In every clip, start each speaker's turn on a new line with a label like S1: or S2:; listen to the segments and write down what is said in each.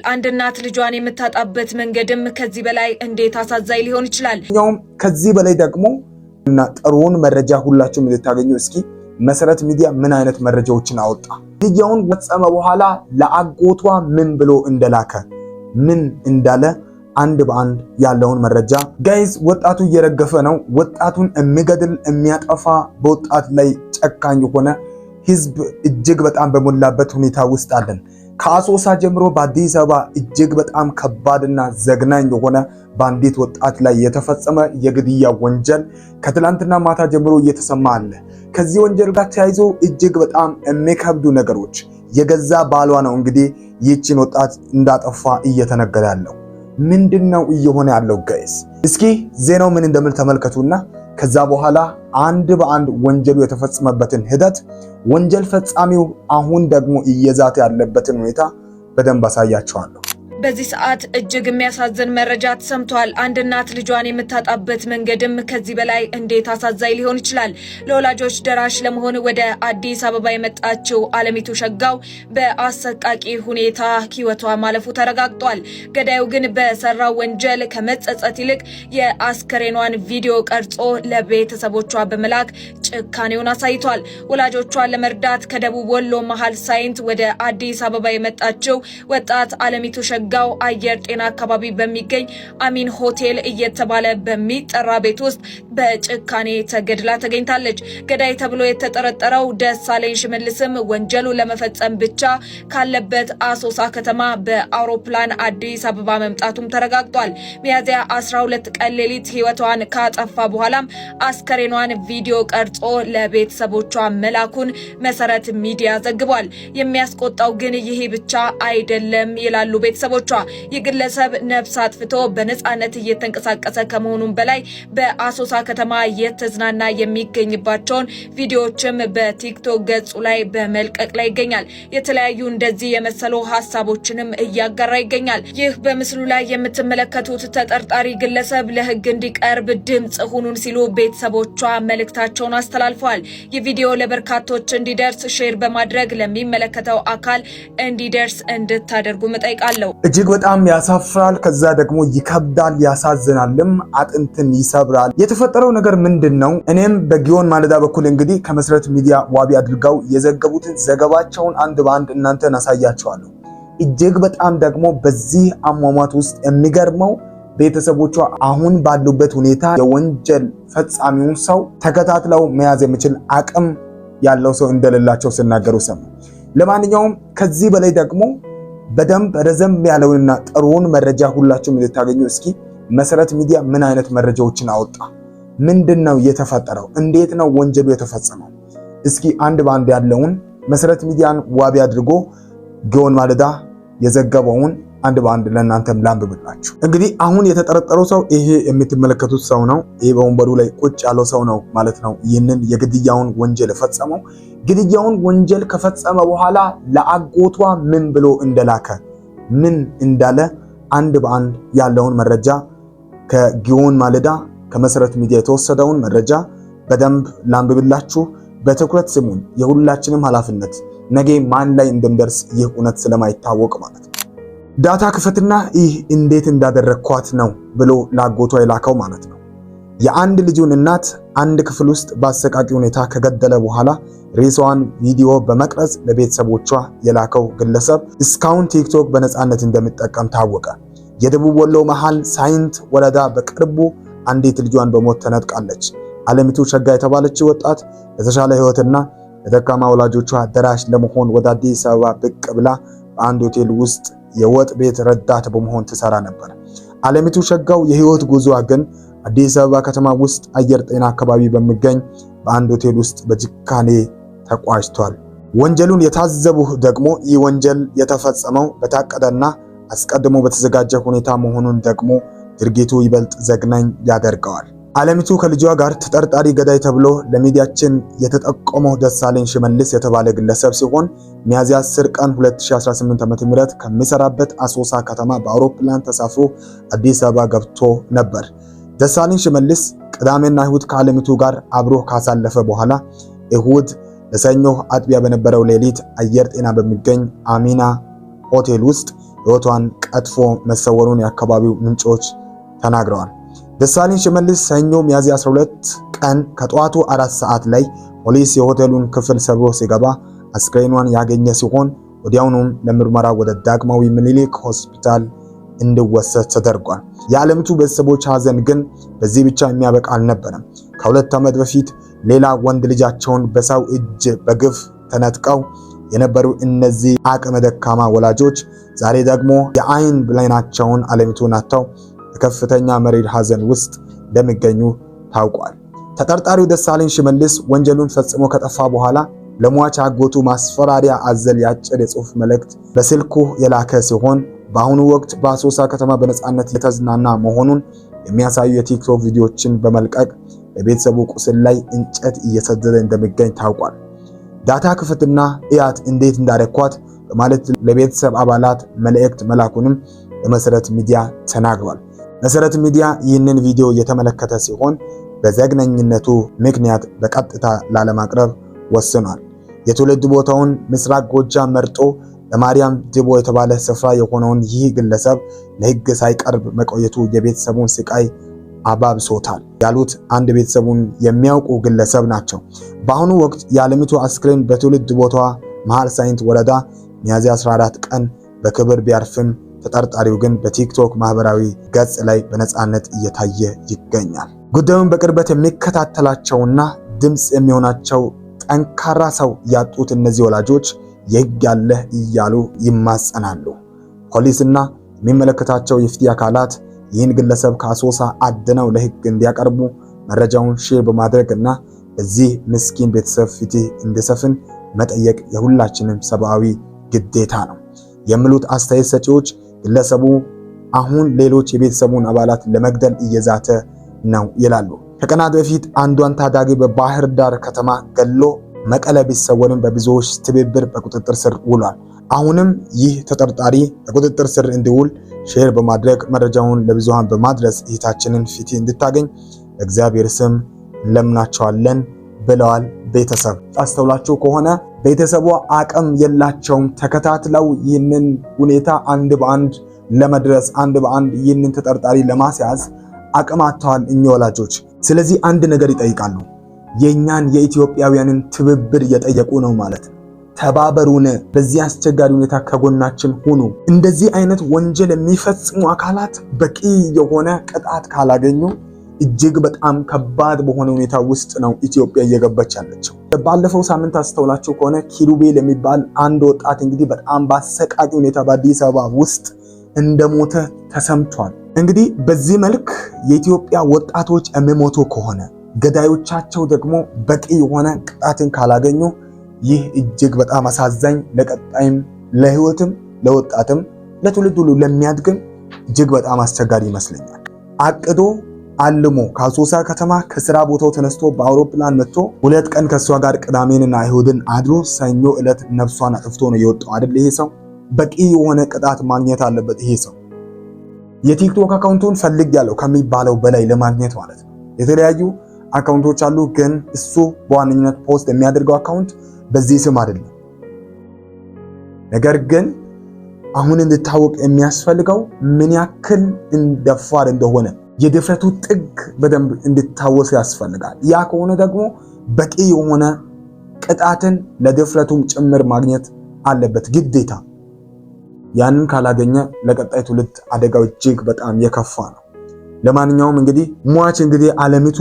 S1: አንድ እናት ልጇን የምታጣበት መንገድም ከዚህ በላይ እንዴት አሳዛኝ ሊሆን ይችላል?
S2: ያውም ከዚህ በላይ ደግሞ እና ጥሩውን መረጃ ሁላችሁም እንድታገኙ እስኪ መሰረት ሚዲያ ምን አይነት መረጃዎችን አወጣ? ልጅያውን ወጸመ በኋላ ለአጎቷ ምን ብሎ እንደላከ ምን እንዳለ አንድ በአንድ ያለውን መረጃ ጋይዝ። ወጣቱ እየረገፈ ነው። ወጣቱን የሚገድል የሚያጠፋ በወጣት ላይ ጨካኝ ሆነ ህዝብ እጅግ በጣም በሞላበት ሁኔታ ውስጥ አለን። ከአሶሳ ጀምሮ በአዲስ አበባ እጅግ በጣም ከባድና ዘግናኝ የሆነ በአንዲት ወጣት ላይ የተፈጸመ የግድያ ወንጀል ከትላንትና ማታ ጀምሮ እየተሰማ አለ። ከዚህ ወንጀል ጋር ተያይዞ እጅግ በጣም የሚከብዱ ነገሮች የገዛ ባሏ ነው እንግዲህ ይህችን ወጣት እንዳጠፋ እየተነገረ ያለው። ምንድነው እየሆነ ያለው ጋይስ? እስኪ ዜናው ምን እንደምል ተመልከቱና ከዛ በኋላ አንድ በአንድ ወንጀሉ የተፈጸመበትን ሂደት ወንጀል ፈጻሚው አሁን ደግሞ እየዛተ ያለበትን ሁኔታ በደንብ አሳያችኋለሁ።
S1: በዚህ ሰዓት እጅግ የሚያሳዝን መረጃ ተሰምቷል። አንድ እናት ልጇን የምታጣበት መንገድም ከዚህ በላይ እንዴት አሳዛኝ ሊሆን ይችላል? ለወላጆች ደራሽ ለመሆን ወደ አዲስ አበባ የመጣችው አለሚቱ ሸጋው በአሰቃቂ ሁኔታ ህይወቷ ማለፉ ተረጋግጧል። ገዳዩ ግን በሰራው ወንጀል ከመጸጸት ይልቅ የአስከሬኗን ቪዲዮ ቀርጾ ለቤተሰቦቿ በመላክ ጭካኔውን አሳይቷል። ወላጆቿን ለመርዳት ከደቡብ ወሎ መሃል ሳይንት ወደ አዲስ አበባ የመጣችው ወጣት አለሚቱ ሸጋው አየር ጤና አካባቢ በሚገኝ አሚን ሆቴል እየተባለ በሚጠራ ቤት ውስጥ በጭካኔ ተገድላ ተገኝታለች። ገዳይ ተብሎ የተጠረጠረው ደሳለኝ ሽመልስም ወንጀሉ ለመፈጸም ብቻ ካለበት አሶሳ ከተማ በአውሮፕላን አዲስ አበባ መምጣቱም ተረጋግጧል። ሚያዝያ 12 ቀን ሌሊት ህይወቷን ካጠፋ በኋላም አስከሬኗን ቪዲዮ ቀርጾ ለቤተሰቦቿ መላኩን መሰረት ሚዲያ ዘግቧል። የሚያስቆጣው ግን ይሄ ብቻ አይደለም ይላሉ ቤተሰቦቿ። የግለሰብ ነፍስ አጥፍቶ በነፃነት እየተንቀሳቀሰ ከመሆኑም በላይ በአሶሳ ከተማ የተዝናና የሚገኝባቸውን ቪዲዮዎችም በቲክቶክ ገጹ ላይ በመልቀቅ ላይ ይገኛል። የተለያዩ እንደዚህ የመሰሉ ሀሳቦችንም እያጋራ ይገኛል። ይህ በምስሉ ላይ የምትመለከቱት ተጠርጣሪ ግለሰብ ለህግ እንዲቀርብ ድምጽ ሁኑን ሲሉ ቤተሰቦቿ መልእክታቸውን አስተላልፈዋል። የቪዲዮ ለበርካቶች እንዲደርስ ሼር በማድረግ ለሚመለከተው አካል እንዲደርስ እንድታደርጉ መጠይቃለሁ።
S2: እጅግ በጣም ያሳፍራል። ከዛ ደግሞ ይከብዳል፣ ያሳዝናልም፣ አጥንትን ይሰብራል። የተፈጠረው ነገር ምንድነው? እኔም በጊዮን ማለዳ በኩል እንግዲህ ከመሰረት ሚዲያ ዋቢ አድርገው የዘገቡትን ዘገባቸውን አንድ በአንድ እናንተን አሳያቸዋለሁ። እጅግ በጣም ደግሞ በዚህ አሟሟት ውስጥ የሚገርመው ቤተሰቦቿ አሁን ባሉበት ሁኔታ የወንጀል ፈጻሚውን ሰው ተከታትለው መያዝ የሚችል አቅም ያለው ሰው እንደሌላቸው ሲናገሩ ሰሙ። ለማንኛውም ከዚህ በላይ ደግሞ በደንብ ረዘም ያለውንና ጥሩውን መረጃ ሁላችሁም እንድታገኙ እስኪ መሰረት ሚዲያ ምን አይነት መረጃዎችን አወጣ? ምንድነው የተፈጠረው? እንዴት ነው ወንጀሉ የተፈጸመው? እስኪ አንድ በአንድ ያለውን መሰረት ሚዲያን ዋቢ አድርጎ ጊዮን ማለዳ የዘገበውን አንድ በአንድ ለእናንተም ላንብብላችሁ። እንግዲህ አሁን የተጠረጠረው ሰው ይሄ የምትመለከቱት ሰው ነው። ይሄ በወንበሩ ላይ ቁጭ ያለው ሰው ነው ማለት ነው። ይህንን የግድያውን ወንጀል ፈጸመው። ግድያውን ወንጀል ከፈጸመ በኋላ ለአጎቷ ምን ብሎ እንደላከ ምን እንዳለ አንድ በአንድ ያለውን መረጃ ከጊዮን ማለዳ ከመሰረት ሚዲያ የተወሰደውን መረጃ በደንብ ላንብብላችሁ። በትኩረት ስሙን። የሁላችንም ኃላፊነት ነገ ማን ላይ እንደምደርስ ይህ እውነት ስለማይታወቅ ማለት ነው። ዳታ ክፈትና ይህ እንዴት እንዳደረኳት ነው ብሎ ለአጎቷ የላከው ማለት ነው። የአንድ ልጁን እናት አንድ ክፍል ውስጥ በአሰቃቂ ሁኔታ ከገደለ በኋላ ሬሳዋን ቪዲዮ በመቅረጽ ለቤተሰቦቿ የላከው ግለሰብ እስካሁን ቲክቶክ በነፃነት እንደሚጠቀም ታወቀ። የደቡብ ወሎ መሃል ሳይንት ወረዳ በቅርቡ አንዲት ልጇን በሞት ተነጥቃለች። አለሚቱ ሸጋ የተባለች ወጣት ለተሻለ ህይወትና ለደካማ ወላጆቿ ደራሽ ለመሆን ወደ አዲስ አበባ ብቅ ብላ በአንድ ሆቴል ውስጥ የወጥ ቤት ረዳት በመሆን ትሰራ ነበር። አለሚቱ ሸጋው የህይወት ጉዞዋ ግን አዲስ አበባ ከተማ ውስጥ አየር ጤና አካባቢ በሚገኝ በአንድ ሆቴል ውስጥ በጭካኔ ተቋጭቷል። ወንጀሉን የታዘቡ ደግሞ ይህ ወንጀል የተፈጸመው በታቀደና አስቀድሞ በተዘጋጀ ሁኔታ መሆኑን ደግሞ ድርጊቱ ይበልጥ ዘግናኝ ያደርገዋል። አለሚቱ ከልጇ ጋር ተጠርጣሪ ገዳይ ተብሎ ለሚዲያችን የተጠቆመው ደሳለኝ ሽመልስ የተባለ ግለሰብ ሲሆን ሚያዝያ 10 ቀን 2018 ዓ.ም ከሚሰራበት አሶሳ ከተማ በአውሮፕላን ተሳፍሮ አዲስ አበባ ገብቶ ነበር። ደሳለኝ ሽመልስ ቅዳሜና እሁድ ከአለሚቱ ጋር አብሮ ካሳለፈ በኋላ እሁድ ለሰኞ አጥቢያ በነበረው ሌሊት አየር ጤና በሚገኝ አሚና ሆቴል ውስጥ ሕይወቷን ቀጥፎ መሰወሩን የአካባቢው ምንጮች ተናግረዋል። ደሳለኝ ሽመልስ ሰኞ ሚያዝያ 12 ቀን ከጠዋቱ 4 ሰዓት ላይ ፖሊስ የሆቴሉን ክፍል ሰብሮ ሲገባ አስክሬኗን ያገኘ ሲሆን ወዲያውኑም ለምርመራ ወደ ዳግማዊ ምኒልክ ሆስፒታል እንዲወሰድ ተደርጓል። የዓለምቱ ቤተሰቦች ሐዘን ግን በዚህ ብቻ የሚያበቃ አልነበረም። ከ2 ዓመት በፊት ሌላ ወንድ ልጃቸውን በሰው እጅ በግፍ ተነጥቀው የነበሩ እነዚህ አቅመ ደካማ ወላጆች ዛሬ ደግሞ የአይን ብሌናቸውን ዓለምቱን አጥተው በከፍተኛ መሪር ሐዘን ውስጥ እንደሚገኙ ታውቋል። ተጠርጣሪው ደሳለኝ ሽመልስ ወንጀሉን ፈጽሞ ከጠፋ በኋላ ለሟች አጎቱ ማስፈራሪያ አዘል ያጭር የጽሑፍ መልእክት በስልኩ የላከ ሲሆን በአሁኑ ወቅት በአሶሳ ከተማ በነፃነት የተዝናና መሆኑን የሚያሳዩ የቲክቶክ ቪዲዮዎችን በመልቀቅ በቤተሰቡ ቁስል ላይ እንጨት እየሰደደ እንደሚገኝ ታውቋል። ዳታ ክፍትና እያት እንዴት እንዳረኳት በማለት ለቤተሰብ አባላት መልእክት መላኩንም በመሰረት ሚዲያ ተናግሯል። መሰረት ሚዲያ ይህንን ቪዲዮ የተመለከተ ሲሆን በዘግናኝነቱ ምክንያት በቀጥታ ላለማቅረብ ወስኗል። የትውልድ ቦታውን ምስራቅ ጎጃም መርጦ ለማርያም ድቦ የተባለ ስፍራ የሆነውን ይህ ግለሰብ ለሕግ ሳይቀርብ መቆየቱ የቤተሰቡን ስቃይ አባብሶታል ያሉት አንድ ቤተሰቡን የሚያውቁ ግለሰብ ናቸው። በአሁኑ ወቅት የዓለምቱ አስክሬን በትውልድ ቦታዋ መሃል ሳይንት ወረዳ ሚያዝያ 14 ቀን በክብር ቢያርፍም ተጠርጣሪው ግን በቲክቶክ ማህበራዊ ገጽ ላይ በነፃነት እየታየ ይገኛል። ጉዳዩን በቅርበት የሚከታተላቸውና ድምፅ የሚሆናቸው ጠንካራ ሰው ያጡት እነዚህ ወላጆች የሕግ ያለህ እያሉ ይማጸናሉ። ፖሊስና የሚመለከታቸው የፍትህ አካላት ይህን ግለሰብ ከአሶሳ አድነው ለሕግ እንዲያቀርቡ መረጃውን ሼር በማድረግና በዚህ ምስኪን ቤተሰብ ፍትህ እንዲሰፍን መጠየቅ የሁላችንም ሰብአዊ ግዴታ ነው የሚሉት አስተያየት ሰጪዎች ግለሰቡ አሁን ሌሎች የቤተሰቡን አባላት ለመግደል እየዛተ ነው ይላሉ። ከቀናት በፊት አንዷን ታዳጊ በባህር ዳር ከተማ ገሎ መቀለ ቢሰወርም በብዙዎች ትብብር በቁጥጥር ስር ውሏል። አሁንም ይህ ተጠርጣሪ በቁጥጥር ስር እንዲውል ሼር በማድረግ መረጃውን ለብዙሃን በማድረስ እህታችንን ፍትህ እንድታገኝ በእግዚአብሔር ስም እንለምናቸዋለን ብለዋል። ቤተሰብ አስተውላችሁ ከሆነ ቤተሰቡ አቅም የላቸውም። ተከታትለው ይህንን ሁኔታ አንድ በአንድ ለመድረስ አንድ በአንድ ይህንን ተጠርጣሪ ለማስያዝ አቅም አጥተዋል እኚህ ወላጆች። ስለዚህ አንድ ነገር ይጠይቃሉ። የኛን የኢትዮጵያውያንን ትብብር እየጠየቁ ነው ማለት ነው። ተባበሩን፣ በዚህ አስቸጋሪ ሁኔታ ከጎናችን ሁኑ። እንደዚህ አይነት ወንጀል የሚፈጽሙ አካላት በቂ የሆነ ቅጣት ካላገኙ እጅግ በጣም ከባድ በሆነ ሁኔታ ውስጥ ነው ኢትዮጵያ እየገባች ያለችው። ባለፈው ሳምንት አስተውላችሁ ከሆነ ኪሩቤል የሚባል አንድ ወጣት እንግዲህ በጣም በአሰቃቂ ሁኔታ በአዲስ አበባ ውስጥ እንደሞተ ተሰምቷል። እንግዲህ በዚህ መልክ የኢትዮጵያ ወጣቶች የሚሞቱ ከሆነ ገዳዮቻቸው ደግሞ በቂ የሆነ ቅጣትን ካላገኙ ይህ እጅግ በጣም አሳዛኝ፣ ለቀጣይም ለህይወትም ለወጣትም ለትውልድ ሁሉ ለሚያድግም እጅግ በጣም አስቸጋሪ ይመስለኛል። አቅዶ አልሞ ከአሶሳ ከተማ ከስራ ቦታው ተነስቶ በአውሮፕላን መጥቶ 2 ቀን ከሷ ጋር ቅዳሜንና እሁድን አድሮ ሰኞ ዕለት ነፍሷን አጥፍቶ ነው የወጣው አይደል? ይሄ ሰው በቂ የሆነ ቅጣት ማግኘት አለበት። ይሄ ሰው የቲክቶክ አካውንቱን ፈልግ ያለው ከሚባለው በላይ ለማግኘት ማለት ነው። የተለያዩ አካውንቶች አሉ፣ ግን እሱ በዋነኝነት ፖስት የሚያደርገው አካውንት በዚህ ስም አይደለም። ነገር ግን አሁን እንድታወቅ የሚያስፈልገው ምን ያክል እንደፋር እንደሆነ የድፍረቱ ጥግ በደንብ እንድታወስ ያስፈልጋል። ያ ከሆነ ደግሞ በቂ የሆነ ቅጣትን ለድፍረቱም ጭምር ማግኘት አለበት ግዴታ። ያንን ካላገኘ ለቀጣይ ትውልድ አደጋው እጅግ በጣም የከፋ ነው። ለማንኛውም እንግዲህ ሟች እንግዲህ ዓለምቱ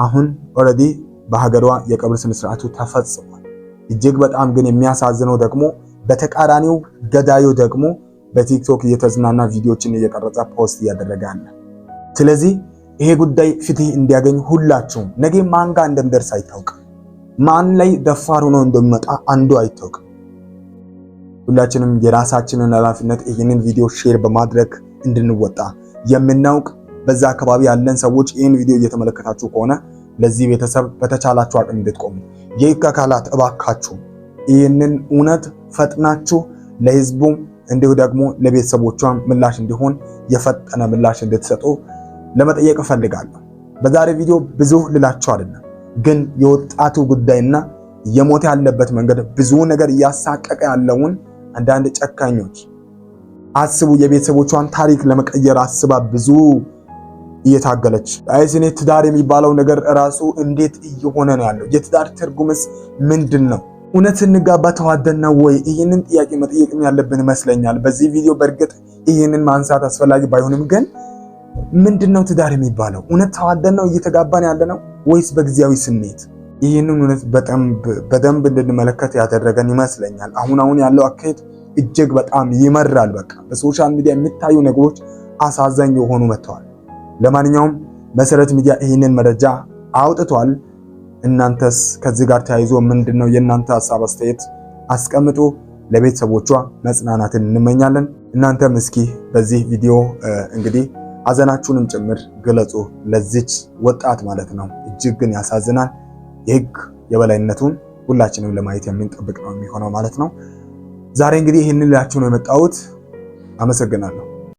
S2: አሁን ኦልሬዲ በሀገሯ የቀብር ስነ ስርዓቱ ተፈጽሟል። እጅግ በጣም ግን የሚያሳዝነው ደግሞ በተቃራኒው ገዳዩ ደግሞ በቲክቶክ እየተዝናና ቪዲዮዎችን እየቀረጸ ፖስት እያደረገ አለ። ስለዚህ ይሄ ጉዳይ ፍትህ እንዲያገኝ ሁላችሁም፣ ነገ ማን ጋር እንደምደርስ አይታወቅም። ማን ላይ ደፋር ሆኖ እንደሚመጣ አንዱ አይታወቅም። ሁላችንም የራሳችንን ኃላፊነት ይህንን ቪዲዮ ሼር በማድረግ እንድንወጣ የምናውቅ በዛ አካባቢ ያለን ሰዎች ይህን ቪዲዮ እየተመለከታችሁ ከሆነ ለዚህ ቤተሰብ በተቻላችሁ አቅም እንድትቆሙ የህግ አካላት እባካችሁ ይህንን እውነት ፈጥናችሁ ለህዝቡም እንዲሁ ደግሞ ለቤተሰቦቿም ምላሽ እንዲሆን የፈጠነ ምላሽ እንድትሰጡ ለመጠየቅ እፈልጋለሁ። በዛሬ ቪዲዮ ብዙ ልላችሁ አይደለም፣ ግን የወጣቱ ጉዳይና የሞተ ያለበት መንገድ ብዙ ነገር እያሳቀቀ ያለውን አንዳንድ ጨካኞች አስቡ፣ የቤተሰቦቿን ታሪክ ለመቀየር አስባ ብዙ እየታገለች አይስኔ ትዳር የሚባለው ነገር ራሱ እንዴት እየሆነ ነው ያለው? የትዳር ትርጉምስ ምንድን ነው? እውነት እንጋባ ተዋደን ነው ወይ? ይህንን ጥያቄ መጠየቅም ያለብን ይመስለኛል። በዚህ ቪዲዮ በእርግጥ ይህንን ማንሳት አስፈላጊ ባይሆንም ግን ምንድነው ትዳር የሚባለው? እውነት ተዋደን ነው እየተጋባን ያለ ነው ወይስ በጊዜያዊ ስሜት? ይህንን እውነት በደንብ እንድንመለከት ያደረገን ይመስለኛል። አሁን ያለው አካሄድ እጅግ በጣም ይመራል። በቃ በሶሻል ሚዲያ የሚታዩ ነገሮች አሳዛኝ የሆኑ መጥተዋል። ለማንኛውም መሰረት ሚዲያ ይህንን መረጃ አውጥቷል። እናንተስ ከዚህ ጋር ተያይዞ ምንድነው የእናንተ ሐሳብ አስተያየት አስቀምጡ። ለቤተሰቦቿ መጽናናትን እንመኛለን። እናንተም እስኪ በዚህ ቪዲዮ እንግዲህ ሐዘናችሁንም ጭምር ግለጹ፣ ለዚች ወጣት ማለት ነው። እጅግ ግን ያሳዝናል። የህግ የበላይነቱን ሁላችንም ለማየት የምንጠብቅ ነው የሚሆነው ማለት ነው። ዛሬ እንግዲህ ይህንን ላችሁ ነው የመጣሁት። አመሰግናለሁ።